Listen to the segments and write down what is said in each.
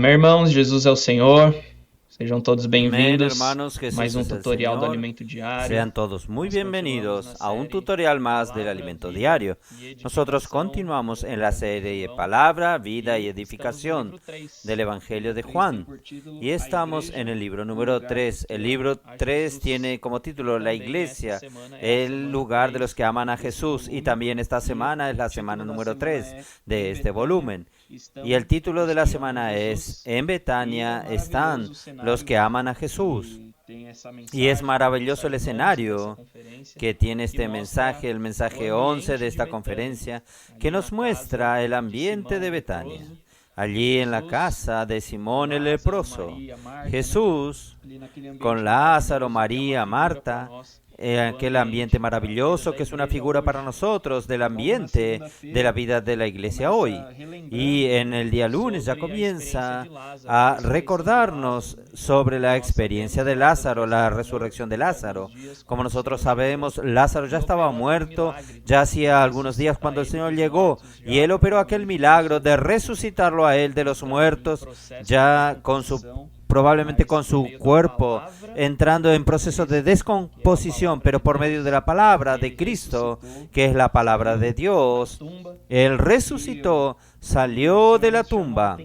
Amém, irmãos, Jesus é o Senhor. Sejam todos Amén, bem-vindos. hermanos, Jesús Mais es el tutorial do Señor. alimento diário. Sean todos muy Nós bienvenidos continuamos a un série tutorial más del Palavra, alimento Vida diario. e Edificação Nosotros continuamos en la serie Palabra, Vida y Edificación del Evangelio de Juan. Y estamos en el libro número 3. El libro 3 tiene como título La Iglesia, el lugar de los que aman a Jesús. Y también esta semana es la semana número 3 de este volumen. Y el título de la semana es En Betania están los que aman a Jesús. Y es maravilloso el escenario que tiene este mensaje, el mensaje 11 de esta conferencia, que nos muestra el ambiente de Betania. Allí en la casa de Simón el leproso, Jesús con Lázaro, María, Marta, aquel ambiente maravilloso que es una figura para nosotros del ambiente de la vida de la iglesia hoy. Y en el día lunes ya comienza a recordarnos sobre la experiencia de Lázaro, la resurrección de Lázaro. Como nosotros sabemos, Lázaro ya estaba muerto, ya hacía algunos días cuando el Señor llegó y Él operó aquel milagro de resucitarlo a Él de los muertos, ya probablemente con su cuerpo entrando en proceso de descomposición, pero por medio de la palabra de Cristo, que es la palabra de Dios, Él resucitó, salió de la tumba.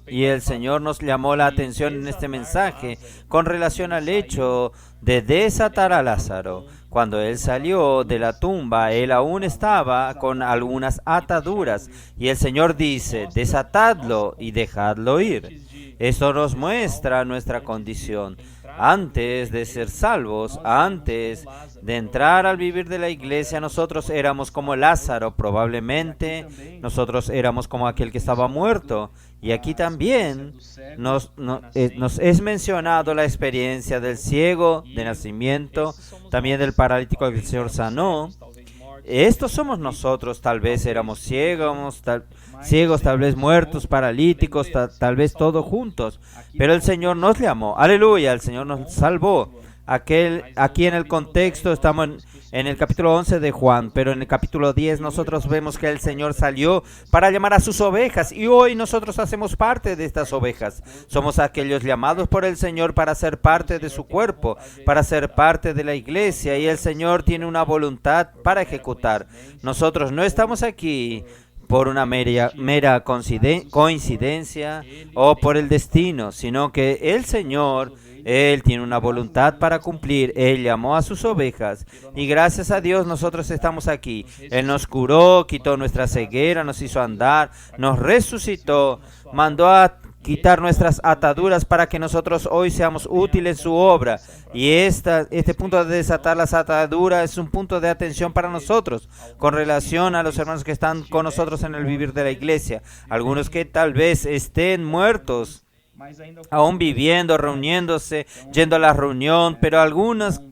Y el Señor nos llamó la atención en este mensaje con relación al hecho de desatar a Lázaro. Cuando Él salió de la tumba, Él aún estaba con algunas ataduras. Y el Señor dice, desatadlo y dejadlo ir. Esto nos muestra nuestra condición. Antes de ser salvos, antes de entrar al vivir de la iglesia, nosotros éramos como Lázaro, probablemente nosotros éramos como aquel que estaba muerto. Y aquí también nos es mencionado la experiencia del ciego de nacimiento, también del paralítico que el Señor sanó. Estos somos nosotros, tal vez éramos ciegos, tal vez muertos, paralíticos, tal vez todos juntos. Pero el Señor nos llamó, aleluya, el Señor nos salvó. Aquí en el contexto estamos en el capítulo 11 de Juan, pero en el capítulo 10 nosotros vemos que el Señor salió para llamar a sus ovejas y hoy nosotros hacemos parte de estas ovejas. Somos aquellos llamados por el Señor para ser parte de su cuerpo, para ser parte de la iglesia y el Señor tiene una voluntad para ejecutar. Nosotros no estamos aquí por una mera coincidencia o por el destino, sino que el Señor, Él tiene una voluntad para cumplir. Él llamó a sus ovejas y gracias a Dios nosotros estamos aquí. Él nos curó, quitó nuestra ceguera, nos hizo andar, nos resucitó, mandó a quitar nuestras ataduras para que nosotros hoy seamos útiles en su obra. Y este punto de desatar las ataduras es un punto de atención para nosotros con relación a los hermanos que están con nosotros en el vivir de la iglesia. Algunos que tal vez estén muertos, aún viviendo, reuniéndose, yendo a la reunión, pero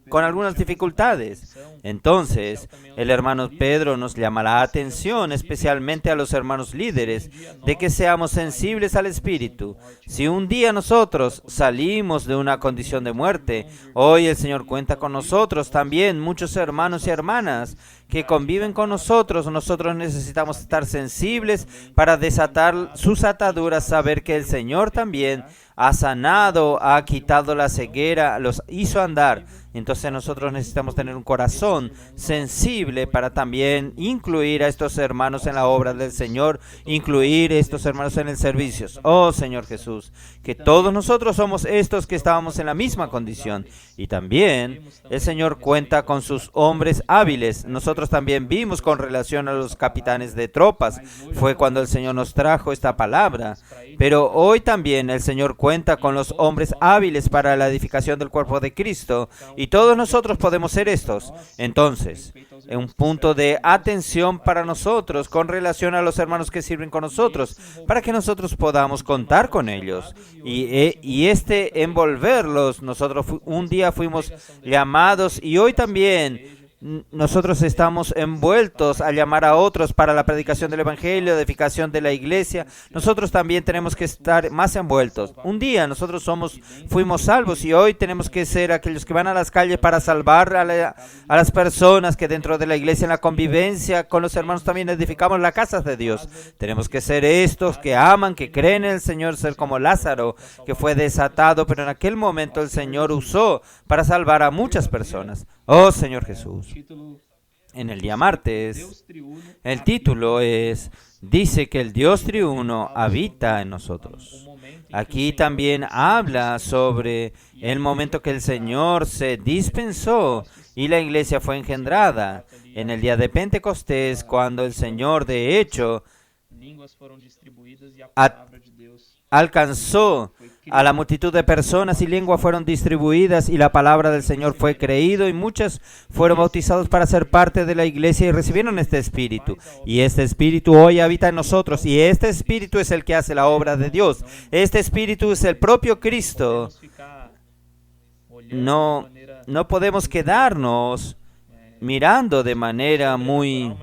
con algunas dificultades. Entonces, el hermano Pedro nos llama la atención, especialmente a los hermanos líderes, de que seamos sensibles al Espíritu. Si un día nosotros salimos de una condición de muerte, hoy el Señor cuenta con nosotros también, muchos hermanos y hermanas que conviven con nosotros. Nosotros necesitamos estar sensibles para desatar sus ataduras, saber que el Señor también ha sanado, ha quitado la ceguera, los hizo andar. Entonces nosotros necesitamos tener un corazón sensible para también incluir a estos hermanos en la obra del Señor, incluir a estos hermanos en el servicio. Oh Señor Jesús, que todos nosotros somos estos que estábamos en la misma condición. Y también el Señor cuenta con sus hombres hábiles. Nosotros también vimos con relación a los capitanes de tropas. Fue cuando el Señor nos trajo esta palabra. Pero hoy también el Señor cuenta con los hombres hábiles para la edificación del cuerpo de Cristo. Y todos nosotros podemos ser estos. Entonces, un punto de atención para nosotros con relación a los hermanos que sirven con nosotros, para que nosotros podamos contar con ellos y envolverlos. Nosotros un día fuimos llamados y hoy también nosotros estamos envueltos a llamar a otros para la predicación del Evangelio, edificación de la iglesia. Nosotros también tenemos que estar más envueltos. Un día nosotros fuimos salvos y hoy tenemos que ser aquellos que van a las calles para salvar a las personas que dentro de la iglesia, en la convivencia con los hermanos, también edificamos las casas de Dios. Tenemos que ser estos que aman, que creen en el Señor, ser como Lázaro, que fue desatado, pero en aquel momento el Señor usó para salvar a muchas personas. Oh Señor Jesús. En el día martes, el título dice que el Dios triuno habita en nosotros. Aquí también habla sobre el momento que el Señor se dispensó y la iglesia fue engendrada. En el día de Pentecostés, cuando el Señor de hecho alcanzó a la multitud de personas y lenguas fueron distribuidas y la palabra del Señor fue creído y muchos fueron bautizados para ser parte de la iglesia y recibieron este Espíritu. Y este Espíritu hoy habita en nosotros y este Espíritu es el que hace la obra de Dios. Este Espíritu es el propio Cristo. No podemos quedarnos mirando de manera muy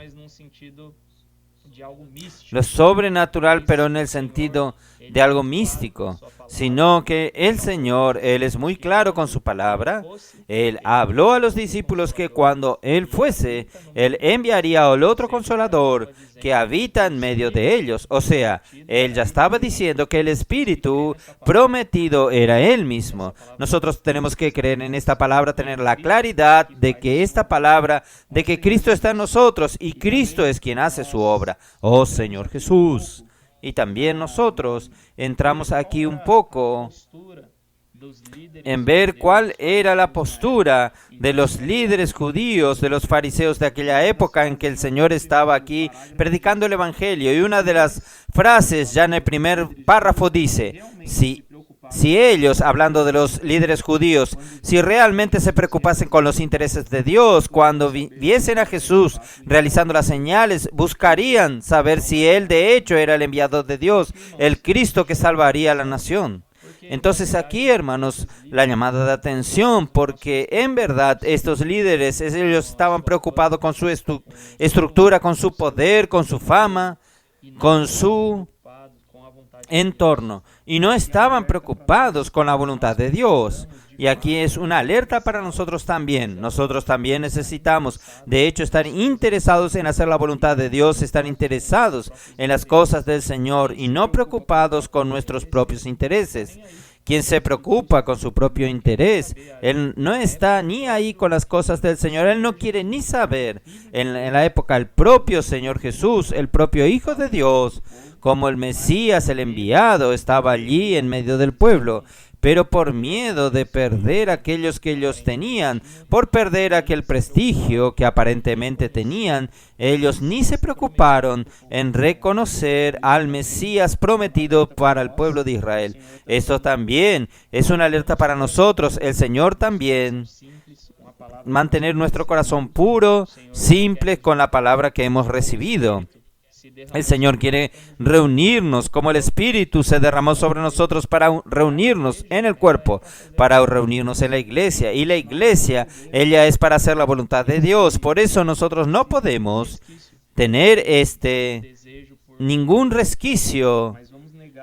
lo sobrenatural, pero en el sentido de algo místico, sino que el Señor, Él es muy claro con su palabra. Él habló a los discípulos que cuando Él fuese, Él enviaría al otro Consolador que habita en medio de ellos. O sea, Él ya estaba diciendo que el Espíritu prometido era Él mismo. Nosotros tenemos que creer en esta palabra, tener la claridad de que esta palabra, de que Cristo está en nosotros y Cristo es quien hace su obra. Oh Señor Jesús. Y también nosotros entramos aquí un poco en ver cuál era la postura de los líderes judíos, de los fariseos de aquella época en que el Señor estaba aquí predicando el Evangelio. Y una de las frases ya en el primer párrafo dice, si ellos, hablando de los líderes judíos, si realmente se preocupasen con los intereses de Dios, cuando viesen a Jesús realizando las señales, buscarían saber si Él de hecho era el enviado de Dios, el Cristo que salvaría a la nación. Entonces aquí, hermanos, la llamada de atención, porque en verdad estos líderes, ellos estaban preocupados con su estructura, con su poder, con su fama, con su entorno, y no estaban preocupados con la voluntad de Dios. Y aquí es una alerta para nosotros también. Nosotros también necesitamos, de hecho, estar interesados en hacer la voluntad de Dios, estar interesados en las cosas del Señor y no preocupados con nuestros propios intereses. Quien se preocupa con su propio interés, él no está ni ahí con las cosas del Señor, él no quiere ni saber. En la época, el propio Señor Jesús, el propio Hijo de Dios, como el Mesías, el enviado, estaba allí en medio del pueblo. Pero por miedo de perder aquellos que ellos tenían, por perder aquel prestigio que aparentemente tenían, ellos ni se preocuparon en reconocer al Mesías prometido para el pueblo de Israel. Esto también es una alerta para nosotros. El Señor también mantener nuestro corazón puro, simple, con la palabra que hemos recibido. El Señor quiere reunirnos como el Espíritu se derramó sobre nosotros para reunirnos en el cuerpo, para reunirnos en la iglesia. Y la iglesia, ella es para hacer la voluntad de Dios. Por eso nosotros no podemos tener ningún resquicio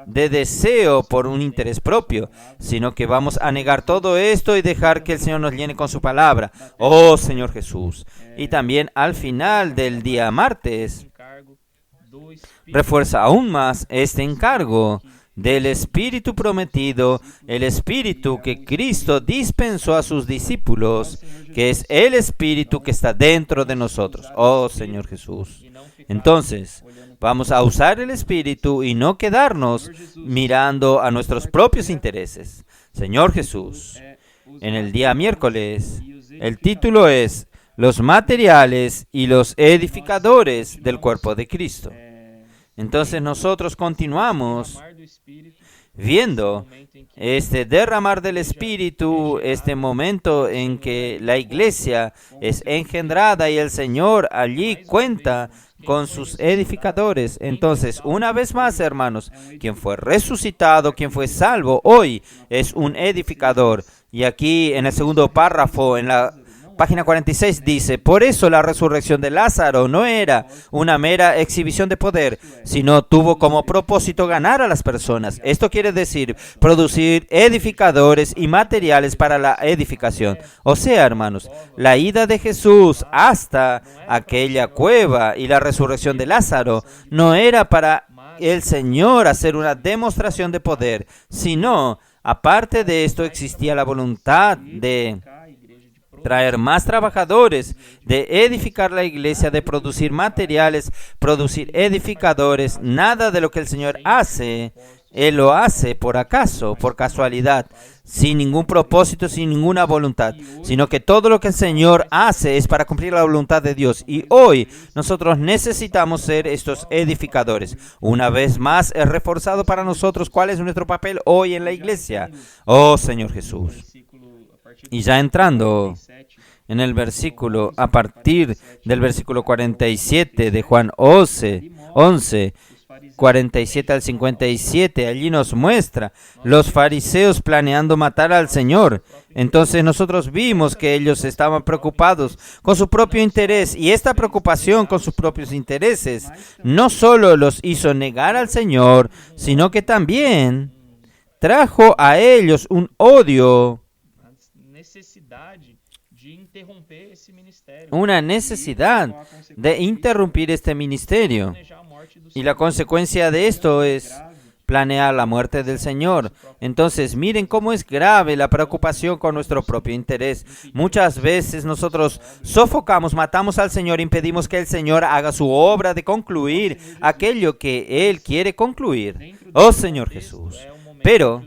de deseo por un interés propio, sino que vamos a negar todo esto y dejar que el Señor nos llene con su palabra. Oh Señor Jesús. Y también al final del día martes, refuerza aún más este encargo del Espíritu prometido, el Espíritu que Cristo dispensó a sus discípulos, que es el Espíritu que está dentro de nosotros. Oh Señor Jesús. Entonces, vamos a usar el Espíritu y no quedarnos mirando a nuestros propios intereses. Señor Jesús, en el día miércoles, el título es Los materiales y los edificadores del cuerpo de Cristo. Entonces nosotros continuamos viendo este derramar del Espíritu, este momento en que la iglesia es engendrada y el Señor allí cuenta con sus edificadores. Entonces, una vez más, hermanos, quien fue resucitado, quien fue salvo, hoy es un edificador. Y aquí en el segundo párrafo, en la página 46 dice, por eso la resurrección de Lázaro no era una mera exhibición de poder, sino tuvo como propósito ganar a las personas. Esto quiere decir producir edificadores y materiales para la edificación. O sea, hermanos, la ida de Jesús hasta aquella cueva y la resurrección de Lázaro no era para el Señor hacer una demostración de poder, sino, aparte de esto, existía la voluntad de traer más trabajadores, de edificar la iglesia, de producir materiales, producir edificadores. Nada de lo que el Señor hace, Él lo hace por acaso, por casualidad, sin ningún propósito, sin ninguna voluntad, sino que todo lo que el Señor hace es para cumplir la voluntad de Dios. Y hoy nosotros necesitamos ser estos edificadores. Una vez más es reforzado para nosotros cuál es nuestro papel hoy en la iglesia. Oh Señor Jesús. Y ya entrando en el versículo, a partir del versículo 47 de Juan 11, 47 al 57, allí nos muestra los fariseos planeando matar al Señor. Entonces nosotros vimos que ellos estaban preocupados con su propio interés, y esta preocupación con sus propios intereses no solo los hizo negar al Señor, sino que también trajo a ellos un odio, una necesidad de interrumpir este ministerio. Y la consecuencia de esto es planear la muerte del Señor. Entonces, miren cómo es grave la preocupación con nuestro propio interés. Muchas veces nosotros sofocamos, matamos al Señor, impedimos que el Señor haga su obra de concluir aquello que Él quiere concluir. Oh Señor Jesús. Pero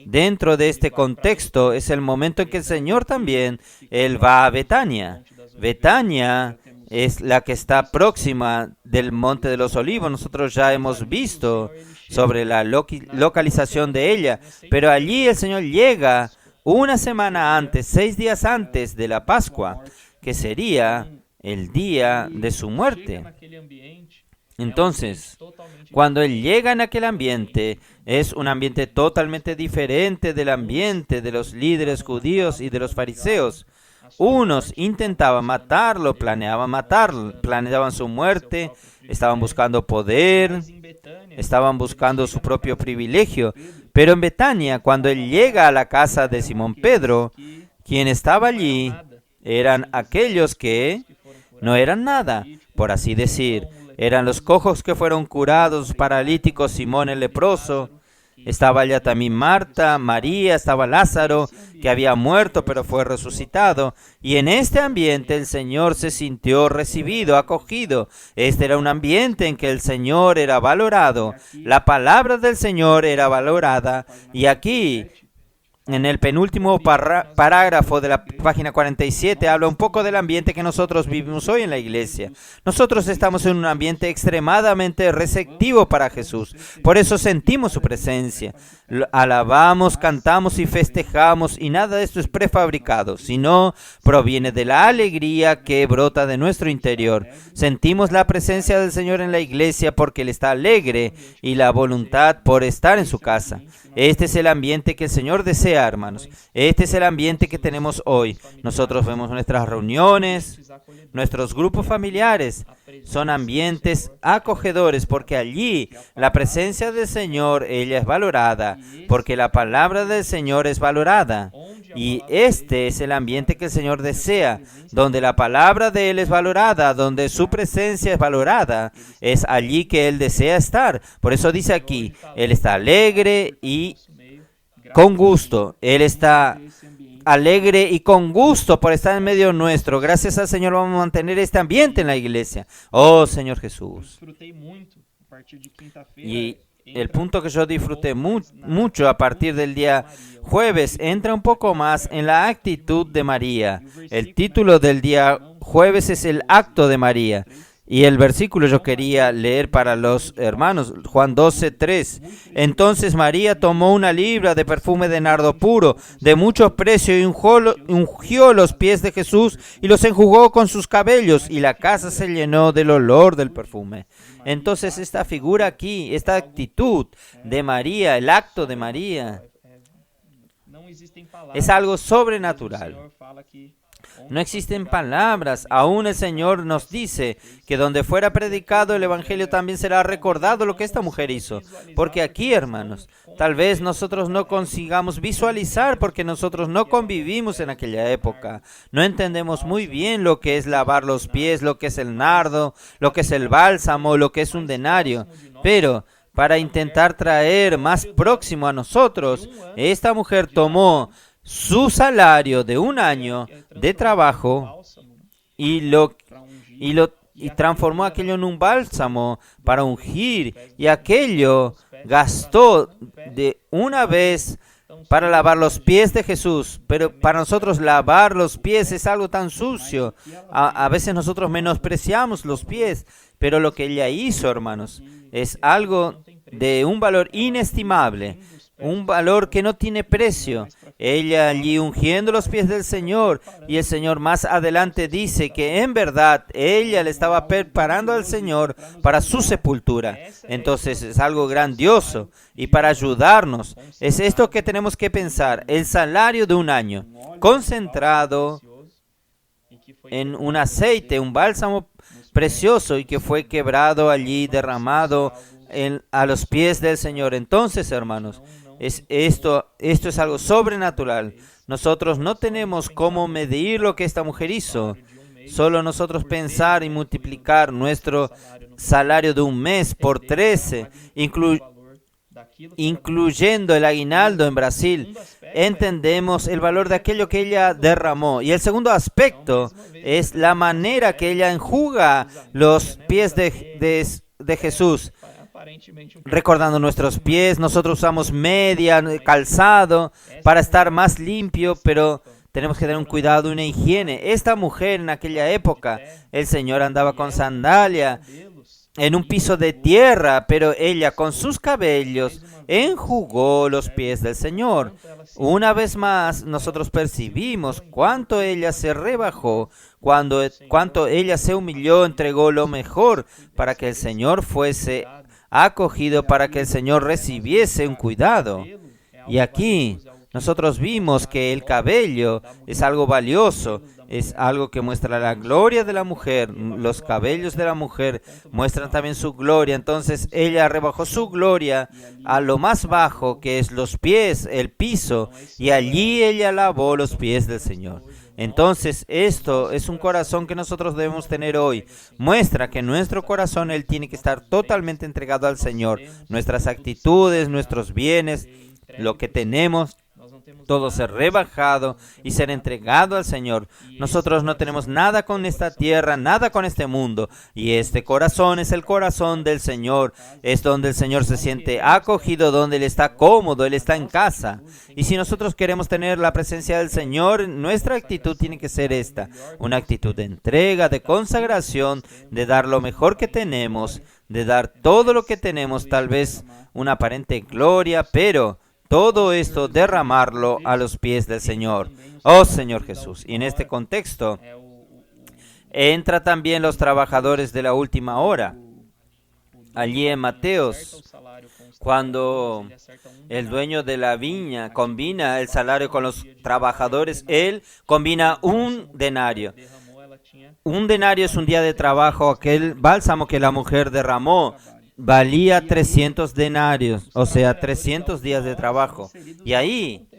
dentro de este contexto es el momento en que el Señor también, Él va a Betania. Betania es la que está próxima del Monte de los Olivos. Nosotros ya hemos visto sobre la localización de ella, pero allí el Señor llega una semana antes, 6 días antes de la Pascua, que sería el día de su muerte. Entonces, cuando Él llega en aquel ambiente, es un ambiente totalmente diferente del ambiente de los líderes judíos y de los fariseos. Unos intentaban matarlo, planeaban su muerte, estaban buscando poder, estaban buscando su propio privilegio. Pero en Betania, cuando Él llega a la casa de Simón Pedro, quien estaba allí eran aquellos que no eran nada, por así decir. Eran los cojos que fueron curados, paralíticos, Simón el leproso. Estaba allá también Marta, María, estaba Lázaro, que había muerto pero fue resucitado. Y en este ambiente el Señor se sintió recibido, acogido. Este era un ambiente en que el Señor era valorado, la palabra del Señor era valorada. Y aquí, en el penúltimo parágrafo de la página 47, habla un poco del ambiente que nosotros vivimos hoy en la iglesia. Nosotros estamos en un ambiente extremadamente receptivo para Jesús. Por eso sentimos su presencia. Alabamos, cantamos y festejamos, y nada de esto es prefabricado, sino proviene de la alegría que brota de nuestro interior. Sentimos la presencia del Señor en la iglesia porque Él está alegre y la voluntad por estar en su casa. Este es el ambiente que el Señor desea, hermanos. Este es el ambiente que tenemos hoy. Nosotros vemos nuestras reuniones, nuestros grupos familiares. Son ambientes acogedores porque allí la presencia del Señor, ella es valorada, porque la palabra del Señor es valorada. Y este es el ambiente que el Señor desea, donde la palabra de Él es valorada, donde su presencia es valorada. Es allí que Él desea estar. Por eso dice aquí, Él está alegre y con gusto. Él está alegre y con gusto por estar en medio nuestro. Gracias al Señor vamos a mantener este ambiente en la iglesia. Oh Señor Jesús. Y el punto que yo disfruté mucho a partir del día jueves entra un poco más en la actitud de María. El título del día jueves es el acto de María. Y el versículo yo quería leer para los hermanos, Juan 12:3. Entonces María tomó una libra de perfume de nardo puro, de mucho precio, y ungió los pies de Jesús y los enjugó con sus cabellos, y la casa se llenó del olor del perfume. Entonces esta figura aquí, esta actitud de María, el acto de María, es algo sobrenatural. No existen palabras. Aún el Señor nos dice que donde fuera predicado el Evangelio también será recordado lo que esta mujer hizo. Porque aquí, hermanos, tal vez nosotros no consigamos visualizar porque nosotros no convivimos en aquella época. No entendemos muy bien lo que es lavar los pies, lo que es el nardo, lo que es el bálsamo, lo que es un denario. Pero para intentar traer más próximo a nosotros, esta mujer tomó su salario de un año de trabajo y transformó aquello en un bálsamo para ungir, y aquello gastó de una vez para lavar los pies de Jesús. Pero para nosotros lavar los pies es algo tan sucio. A veces nosotros menospreciamos los pies, pero lo que ella hizo, hermanos, es algo de un valor inestimable. Un valor que no tiene precio. Ella allí ungiendo los pies del Señor, y el Señor más adelante dice que en verdad ella le estaba preparando al Señor para su sepultura. Entonces es algo grandioso, y para ayudarnos es esto que tenemos que pensar: el salario de un año concentrado en un aceite, un bálsamo precioso, y que fue quebrado allí, derramado a los pies del Señor. Entonces, hermanos, esto es algo sobrenatural. Nosotros no tenemos cómo medir lo que esta mujer hizo. Solo nosotros pensar y multiplicar nuestro salario de un mes por 13, incluyendo el aguinaldo en Brasil, entendemos el valor de aquello que ella derramó. Y el segundo aspecto es la manera que ella enjuga los pies de Jesús. Recordando nuestros pies, nosotros usamos media, calzado para estar más limpio, pero tenemos que tener un cuidado, una higiene. Esta mujer en aquella época, el Señor andaba con sandalia en un piso de tierra, pero ella con sus cabellos enjugó los pies del Señor. Una vez más, nosotros percibimos cuánto ella se rebajó, cuánto ella se humilló, entregó lo mejor para que el Señor fuese acogido, para que el Señor recibiese un cuidado. Y aquí nosotros vimos que el cabello es algo valioso, es algo que muestra la gloria de la mujer. Los cabellos de la mujer muestran también su gloria. Entonces ella rebajó su gloria a lo más bajo, que es los pies, el piso, y allí ella lavó los pies del Señor. Entonces, esto es un corazón que nosotros debemos tener hoy. Muestra que nuestro corazón, Él tiene que estar totalmente entregado al Señor. Nuestras actitudes, nuestros bienes, lo que tenemos, todo ser rebajado y ser entregado al Señor. Nosotros no tenemos nada con esta tierra, nada con este mundo. Y este corazón es el corazón del Señor. Es donde el Señor se siente acogido, donde Él está cómodo, Él está en casa. Y si nosotros queremos tener la presencia del Señor, nuestra actitud tiene que ser esta: una actitud de entrega, de consagración, de dar lo mejor que tenemos, de dar todo lo que tenemos, tal vez una aparente gloria, pero todo esto derramarlo a los pies del Señor. Oh Señor Jesús. Y en este contexto entra también los trabajadores de la última hora. Allí en Mateos, cuando el dueño de la viña combina el salario con los trabajadores, él combina un denario. Un denario es un día de trabajo. Aquel bálsamo que la mujer derramó valía 300 denarios, o sea, 300 días de trabajo. Y ahí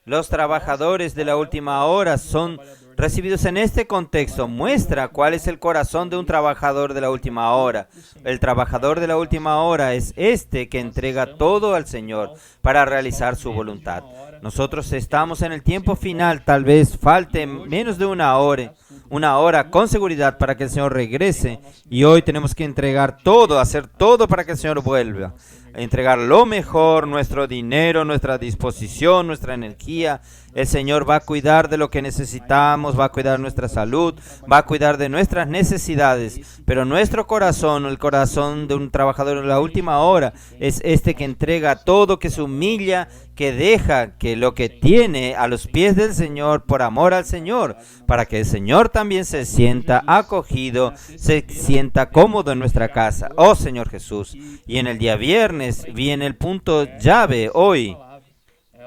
los trabajadores de la última hora son recibidos en este contexto. Muestra cuál es el corazón de un trabajador de la última hora. El trabajador de la última hora es este que entrega todo al Señor para realizar su voluntad. Nosotros estamos en el tiempo final, tal vez falte menos de una hora con seguridad para que el Señor regrese, y hoy tenemos que entregar todo, hacer todo para que el Señor vuelva. Entregar lo mejor, nuestro dinero, nuestra disposición, nuestra energía. El Señor va a cuidar de lo que necesitamos, va a cuidar nuestra salud, va a cuidar de nuestras necesidades. Pero nuestro corazón, el corazón de un trabajador en la última hora, es este que entrega todo, que se humilla, que deja que lo que tiene a los pies del Señor por amor al Señor, para que el Señor también se sienta acogido, se sienta cómodo en nuestra casa. Oh Señor Jesús. Y en el día viernes viene el punto llave hoy.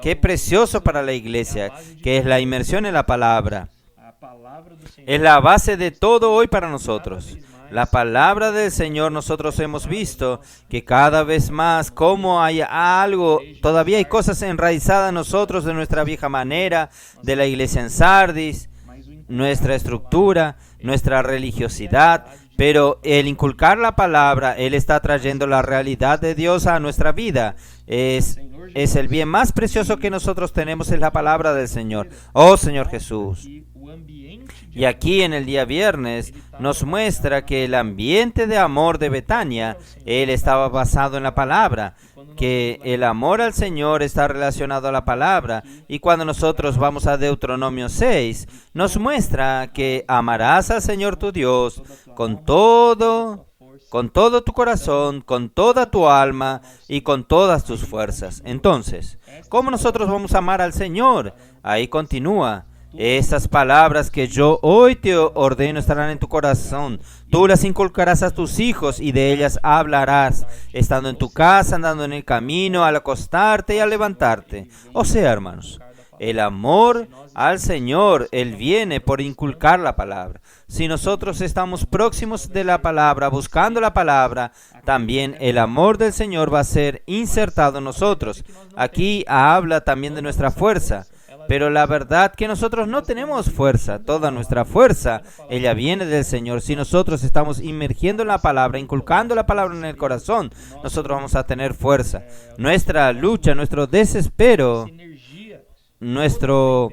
Qué precioso para la iglesia, que es la inmersión en la palabra. Es la base de todo hoy para nosotros. La palabra del Señor, nosotros hemos visto que cada vez más, como hay algo, todavía hay cosas enraizadas en nosotros de nuestra vieja manera, de la iglesia en Sardis, nuestra estructura, nuestra religiosidad, pero el inculcar la palabra, Él está trayendo la realidad de Dios a nuestra vida. Es el bien más precioso que nosotros tenemos, es la palabra del Señor. Oh Señor Jesús. Y aquí en el día viernes nos muestra que el ambiente de amor de Betania, Él estaba basado en la palabra, que el amor al Señor está relacionado a la palabra. Y cuando nosotros vamos a Deuteronomio 6, nos muestra que amarás al Señor tu Dios con todo tu corazón, con toda tu alma y con todas tus fuerzas. Entonces, ¿cómo nosotros vamos a amar al Señor? Ahí continúa. Estas palabras que yo hoy te ordeno estarán en tu corazón. Tú las inculcarás a tus hijos y de ellas hablarás, estando en tu casa, andando en el camino, al acostarte y al levantarte. O sea, hermanos, el amor al Señor, Él viene por inculcar la palabra. Si nosotros estamos próximos de la palabra, buscando la palabra, también el amor del Señor va a ser insertado en nosotros. Aquí habla también de nuestra fuerza. Pero la verdad que nosotros no tenemos fuerza. Toda nuestra fuerza, ella viene del Señor. Si nosotros estamos inmergiendo en la palabra, inculcando la palabra en el corazón, nosotros vamos a tener fuerza. Nuestra lucha, nuestro desespero, nuestra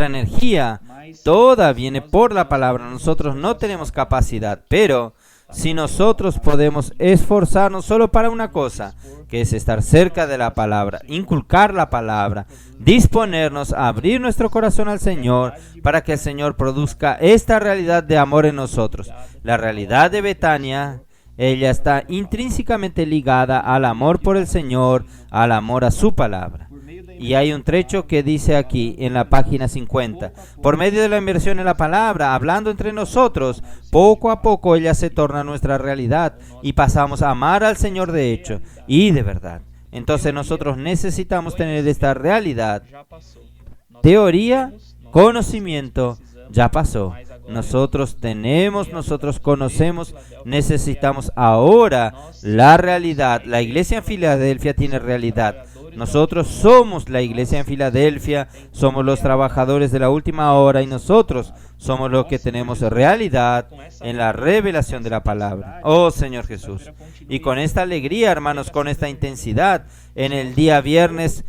energía, toda viene por la palabra. Nosotros no tenemos capacidad, pero si nosotros podemos esforzarnos solo para una cosa, que es estar cerca de la palabra, inculcar la palabra, disponernos a abrir nuestro corazón al Señor para que el Señor produzca esta realidad de amor en nosotros. La realidad de Betania, ella está intrínsecamente ligada al amor por el Señor, al amor a su palabra. Y hay un trecho que dice aquí en la página 50. Por medio de la inmersión en la palabra, hablando entre nosotros, poco a poco ella se torna nuestra realidad y pasamos a amar al Señor de hecho y de verdad. Entonces nosotros necesitamos tener esta realidad. Teoría, conocimiento, ya pasó. Nosotros conocemos, necesitamos ahora la realidad. La iglesia en Filadelfia tiene realidad. Nosotros somos la iglesia en Filadelfia, somos los trabajadores de la última hora y nosotros somos los que tenemos realidad en la revelación de la palabra. Oh Señor Jesús. Y con esta alegría, hermanos, con esta intensidad, en el día viernes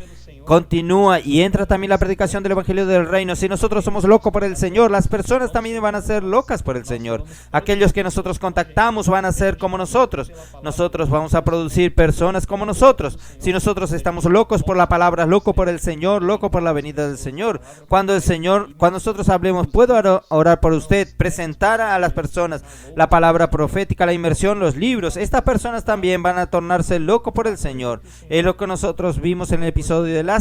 continúa y entra también la predicación del Evangelio del Reino. Si nosotros somos locos por el Señor, las personas también van a ser locas por el Señor. Aquellos que nosotros contactamos van a ser como nosotros. Nosotros vamos a producir personas como nosotros. Si nosotros estamos locos por la palabra, locos por el Señor, locos por la venida del Señor. Cuando nosotros hablemos, puedo orar por usted, presentar a las personas la palabra profética, la inmersión, los libros. Estas personas también van a tornarse locos por el Señor. Es lo que nosotros vimos en el episodio de Lázaro.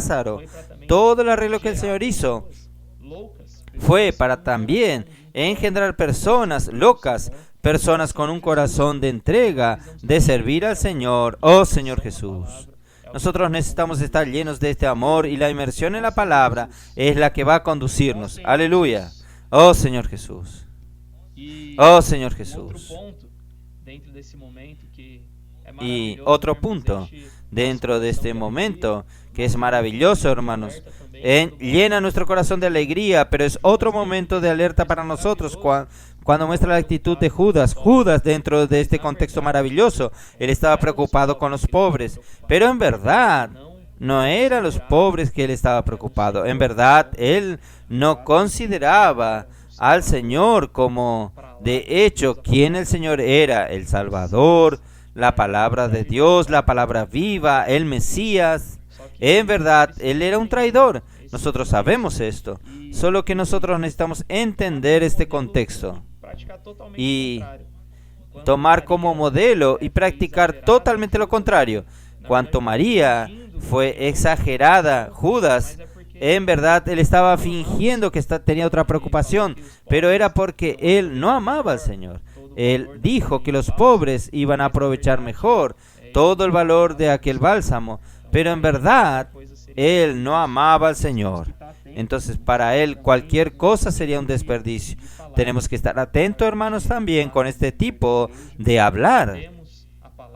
Todo el arreglo que el Señor hizo fue para también engendrar personas locas, personas con un corazón de entrega, de servir al Señor. Oh Señor Jesús. Nosotros necesitamos estar llenos de este amor y la inmersión en la palabra es la que va a conducirnos. Aleluya. Oh Señor Jesús. Oh Señor Jesús. Y otro punto dentro de este momento que es maravilloso, hermanos, llena nuestro corazón de alegría, pero es otro momento de alerta para nosotros cuando muestra la actitud de Judas. Judas, dentro de este contexto maravilloso, él estaba preocupado con los pobres, pero en verdad no eran los pobres que él estaba preocupado. En verdad, él no consideraba al Señor como, de hecho, quién el Señor era: el Salvador, la palabra de Dios, la palabra viva, el Mesías. En verdad, él era un traidor. Nosotros sabemos esto. Solo que nosotros necesitamos entender este contexto y tomar como modelo y practicar totalmente lo contrario. Cuanto María fue exagerada, Judas, en verdad, él estaba fingiendo que tenía otra preocupación, pero era porque él no amaba al Señor. Él dijo que los pobres iban a aprovechar mejor todo el valor de aquel bálsamo, pero en verdad, él no amaba al Señor. Entonces, para Él cualquier cosa sería un desperdicio. Tenemos que estar atentos, hermanos, también con este tipo de hablar.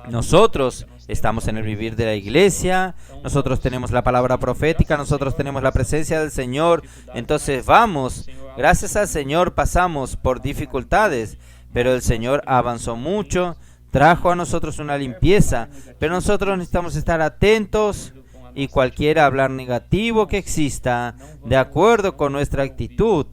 Nosotros estamos en el vivir de la iglesia, nosotros tenemos la palabra profética, nosotros tenemos la presencia del Señor. Entonces vamos, gracias al Señor pasamos por dificultades, pero el Señor avanzó mucho, trajo a nosotros una limpieza, pero nosotros necesitamos estar atentos y cualquier hablar negativo que exista, de acuerdo con nuestra actitud,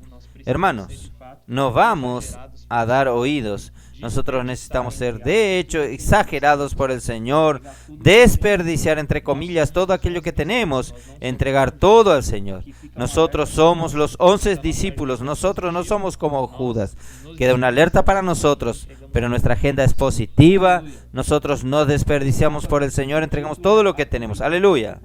hermanos, no vamos a dar oídos. Nosotros necesitamos ser, de hecho, exagerados por el Señor, desperdiciar, entre comillas, todo aquello que tenemos, entregar todo al Señor. Nosotros somos los 11 discípulos, nosotros no somos como Judas. Queda una alerta para nosotros, pero nuestra agenda es positiva. Nosotros no desperdiciamos por el Señor, entregamos todo lo que tenemos. Aleluya.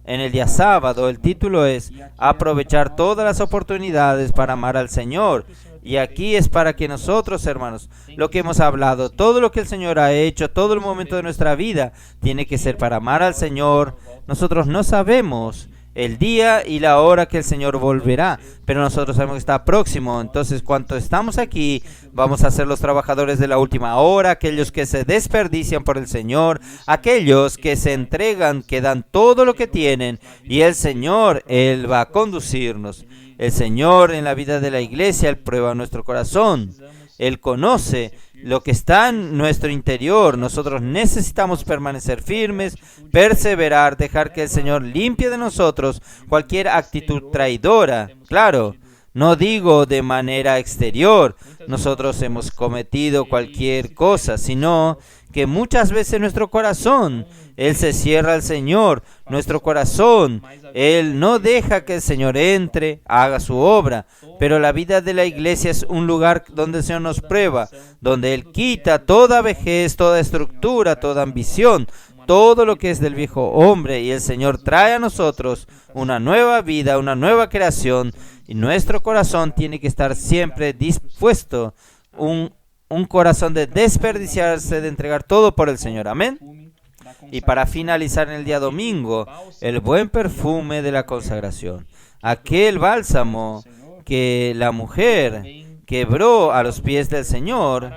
En el día sábado, el título es aprovechar todas las oportunidades para amar al Señor. Y aquí es para que nosotros, hermanos, lo que hemos hablado, todo lo que el Señor ha hecho, todo el momento de nuestra vida, tiene que ser para amar al Señor. Nosotros no sabemos el día y la hora que el Señor volverá, pero nosotros sabemos que está próximo. Entonces, cuando estamos aquí, vamos a ser los trabajadores de la última hora, aquellos que se desperdician por el Señor, aquellos que se entregan, que dan todo lo que tienen, y el Señor, Él va a conducirnos. El Señor en la vida de la iglesia, Él prueba nuestro corazón. Él conoce lo que está en nuestro interior. Nosotros necesitamos permanecer firmes, perseverar, dejar que el Señor limpie de nosotros cualquier actitud traidora. Claro, no digo de manera exterior, nosotros hemos cometido cualquier cosa, sino que muchas veces nuestro corazón, Él se cierra al Señor, nuestro corazón, Él no deja que el Señor entre, haga su obra, pero la vida de la iglesia es un lugar donde el Señor nos prueba, donde Él quita toda vejez, toda estructura, toda ambición, todo lo que es del viejo hombre, y el Señor trae a nosotros una nueva vida, una nueva creación, y nuestro corazón tiene que estar siempre dispuesto, un corazón de desperdiciarse, de entregar todo por el Señor. Amén. Y para finalizar en el día domingo, el buen perfume de la consagración. Aquel bálsamo que la mujer quebró a los pies del Señor,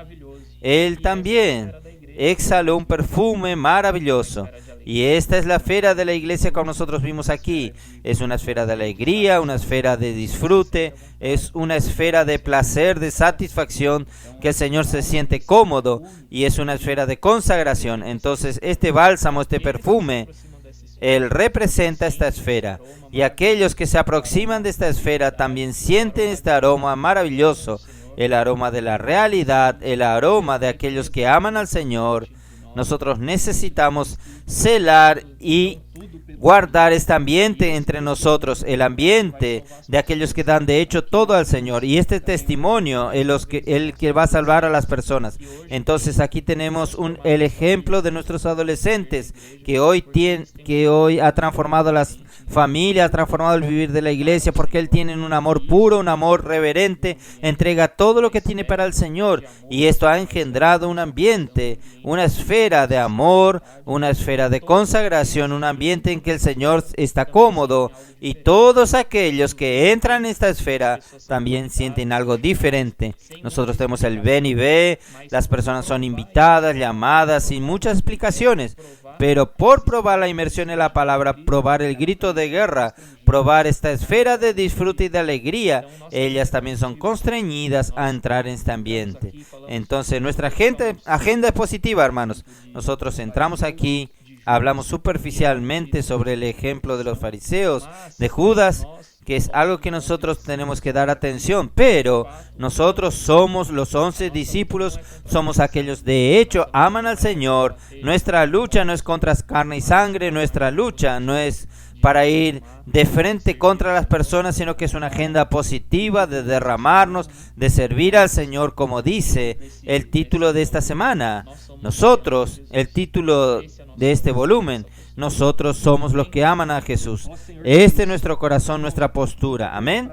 Él también exhaló un perfume maravilloso. Y esta es la esfera de la iglesia como nosotros vimos aquí. Es una esfera de alegría, una esfera de disfrute, es una esfera de placer, de satisfacción, que el Señor se siente cómodo, y es una esfera de consagración. Entonces este bálsamo, este perfume, Él representa esta esfera, y aquellos que se aproximan de esta esfera también sienten este aroma maravilloso, el aroma de la realidad, el aroma de aquellos que aman al Señor. Nosotros necesitamos celar y guardar este ambiente entre nosotros, el ambiente de aquellos que dan de hecho todo al Señor, y este testimonio es el que va a salvar a las personas. Entonces aquí tenemos el ejemplo de nuestros adolescentes que hoy ha transformado las familias, ha transformado el vivir de la iglesia, porque Él tiene un amor puro, un amor reverente, entrega todo lo que tiene para el Señor, y esto ha engendrado un ambiente, una esfera de amor, una esfera de consagración, un ambiente en que el Señor está cómodo, y todos aquellos que entran en esta esfera también sienten algo diferente. Nosotros tenemos el ven y ve, las personas son invitadas, llamadas, sin muchas explicaciones, pero por probar la inmersión en la palabra, probar el grito de guerra, probar esta esfera de disfrute y de alegría, ellas también son constreñidas a entrar en este ambiente. Entonces nuestra agenda es positiva, hermanos. Nosotros entramos aquí, hablamos superficialmente sobre el ejemplo de los fariseos, de Judas, que es algo que nosotros tenemos que dar atención, pero nosotros somos los 11 discípulos, somos aquellos de hecho aman al Señor. Nuestra lucha no es contra carne y sangre, nuestra lucha no es para ir de frente contra las personas, sino que es una agenda positiva de derramarnos, de servir al Señor, como dice el título de esta semana. Nosotros, el título de este volumen, nosotros somos los que aman a Jesús. Este es nuestro corazón, nuestra postura. Amén.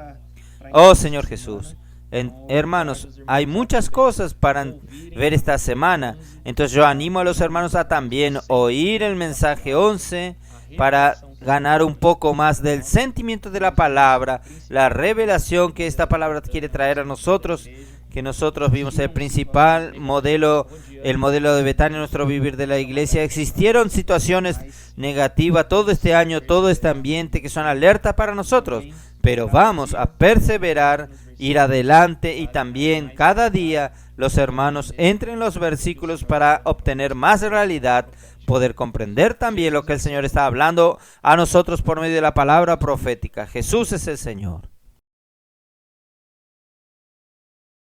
Oh Señor Jesús. Hermanos, hay muchas cosas para ver esta semana. Entonces yo animo a los hermanos a también oír el mensaje 11, para ganar un poco más del sentimiento de la palabra, la revelación que esta palabra quiere traer a nosotros, que nosotros vimos el principal modelo, el modelo de Betania en nuestro vivir de la iglesia. Existieron situaciones negativas todo este año, todo este ambiente que son alerta para nosotros, pero vamos a perseverar, ir adelante, y también cada día los hermanos entren en los versículos para obtener más realidad, poder comprender también lo que el Señor está hablando a nosotros por medio de la palabra profética. Jesús es el Señor.